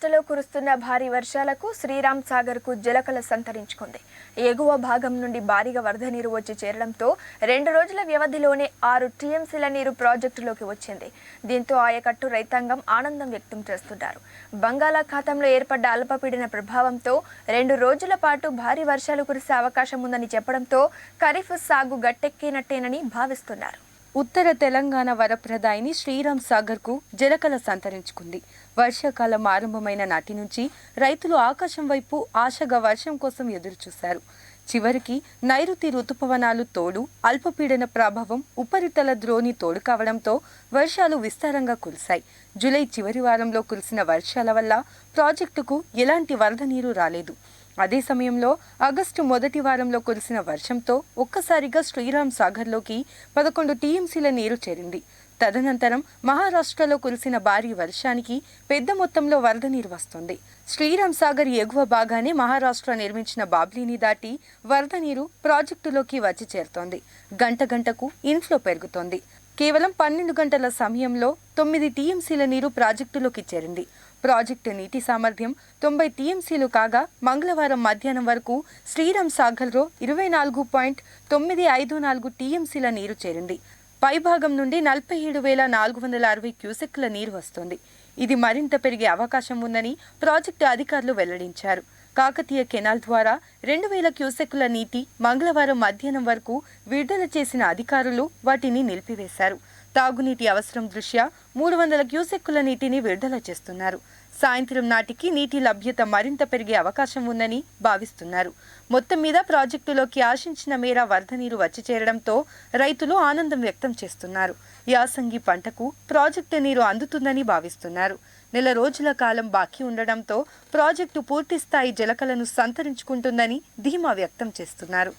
మహారాష్ట్రలో కురుస్తున్న భారీ వర్షాలకు శ్రీరామ్ సాగర్కు జలకళ సంతరించుకుంది. ఎగువ భాగం నుండి భారీగా వరద నీరు వచ్చి చేరడంతో 2 రోజుల వ్యవధిలోనే 6 టీఎంసీల నీరు ప్రాజెక్టులోకి వచ్చింది. దీంతో ఆయకట్టు రైతాంగం ఆనందం వ్యక్తం చేస్తున్నారు. బంగాళాఖాతంలో ఏర్పడ్డ అల్పపీడన ప్రభావంతో 2 రోజుల పాటు భారీ వర్షాలు కురిసే అవకాశం ఉందని చెప్పడంతో ఖరీఫ్ సాగు గట్టెక్కినట్టేనని భావిస్తున్నారు. ఉత్తర తెలంగాణ వరప్రదాయిని శ్రీరామ్ సాగర్కు జలకళ సంతరించుకుంది. వర్షాకాలం ఆరంభమైన నాటి నుంచి రైతులు ఆకాశం వైపు ఆశగా వర్షం కోసం ఎదురుచూశారు. చివరికి నైరుతి రుతుపవనాలు తోడు అల్పపీడన ప్రభావం ఉపరితల ద్రోణి తోడు కావడంతో వర్షాలు విస్తారంగా కురిశాయి. జూలై చివరి వారంలో కురిసిన వర్షాల వల్ల ప్రాజెక్టుకు ఎలాంటి వరద నీరు రాలేదు. అదే సమయంలో ఆగస్టు మొదటి వారంలో కురిసిన వర్షంతో ఒక్కసారిగా శ్రీరామ్ సాగర్లోకి 11 టీఎంసీల నీరు చేరింది. తదనంతరం మహారాష్ట్రలో కురిసిన భారీ వర్షానికి పెద్ద మొత్తంలో వరద నీరు వస్తుంది. శ్రీరామ్ సాగర్ ఎగువ భాగానే మహారాష్ట్ర నిర్మించిన బాబ్లీని దాటి వరద నీరు ప్రాజెక్టులోకి వచ్చి చేరుతోంది. గంటకు ఇన్ఫ్లో పెరుగుతోంది. కేవలం 12 గంటల సమయంలో 9 టీఎంసీల నీరు ప్రాజెక్టులోకి చేరింది. ప్రాజెక్టు నీటి సామర్థ్యం 90 టీఎంసీలు కాగా మంగళవారం మధ్యాహ్నం వరకు శ్రీరామ్ సాగర్లో 24.954 టీఎంసీల నీరు చేరింది. పైభాగం నుండి 47,460 క్యూసెక్ల నీరు వస్తుంది. ఇది మరింత పెరిగే అవకాశం ఉందని ప్రాజెక్టు అధికారులు వెల్లడించారు. కాకతీయ కెనాల్ ద్వారా 2,000 క్యూసెక్ల నీటి మంగళవారం మధ్యాహ్నం వరకు విడుదల చేసిన అధికారులు వాటిని నిలిపివేశారు. తాగునీటి అవసరం దృష్ట్యా 300 క్యూసెక్కుల నీటిని విడుదల చేస్తున్నారు. సాయంత్రం నాటికి నీటి లభ్యత మరింత పెరిగే అవకాశం ఉందని భావిస్తున్నారు. మొత్తం మీద ప్రాజెక్టులోకి ఆశించిన మేర వరద నీరు వచ్చి చేరడంతో రైతులు ఆనందం వ్యక్తం చేస్తున్నారు. యాసంగి పంటకు ప్రాజెక్టు నీరు అందుతుందని భావిస్తున్నారు. నెల రోజుల కాలం బాకీ ఉండడంతో ప్రాజెక్టు పూర్తిస్థాయి జలకళను సంతరించుకుంటుందని ధీమా వ్యక్తం చేస్తున్నారు.